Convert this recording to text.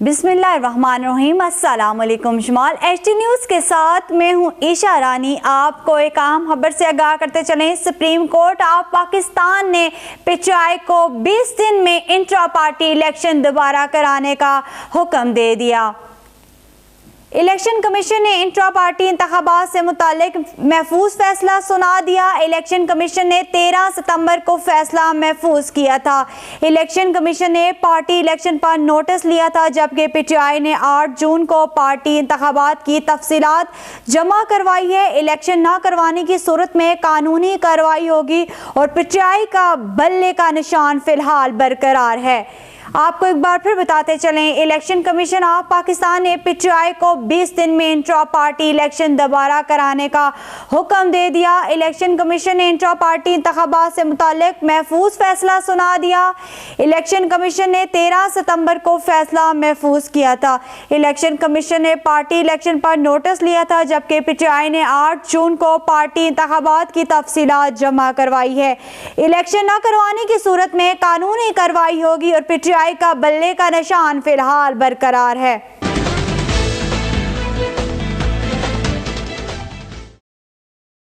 बिस्मिल्लाहिर्रहमानिर्रहीम। अस्सलाम वालेकुम। शुमाल HD न्यूज़ के साथ मैं हूँ ईशा रानी। आपको एक अहम खबर से आगाह करते चलें। सुप्रीम कोर्ट ऑफ पाकिस्तान ने PTI को 20 दिन में इंट्रा पार्टी इलेक्शन दोबारा कराने का हुक्म दे दिया। इलेक्शन कमीशन ने इंट्रा पार्टी इंतखाबात से मुतालिक महफूज फैसला सुना दिया। इलेक्शन कमीशन ने 13 सितंबर को फैसला महफूज किया था। इलेक्शन कमीशन ने पार्टी इलेक्शन पर नोटिस लिया था, जबकि PTI ने 8 जून को पार्टी इंतखाबात की तफसीलात जमा करवाई है। इलेक्शन ना करवाने की सूरत में कानूनी कार्रवाई होगी और PTI का बल्ले का निशान फिलहाल बरकरार है। आपको एक बार फिर बताते चलें, इलेक्शन कमीशन ऑफ पाकिस्तान ने PTI को 20 दिन में इंट्रा पार्टी इलेक्शन दोबारा कराने का हुक्म दे दिया। इलेक्शन कमीशन ने इंट्रा पार्टी इंतखाबात से मुतालिक महफूज फैसला सुना दिया। इलेक्शन कमीशन ने 13 सितंबर को फैसला महफूज किया था। इलेक्शन कमीशन ने पार्टी इलेक्शन पर नोटिस लिया था, जबकि PTI ने 8 जून को पार्टी इंतखाबात की तफसीलात जमा करवाई है। इलेक्शन न करवाने की सूरत में कानूनी कार्रवाई होगी और PTI का बल्ले का निशान फिलहाल बरकरार है।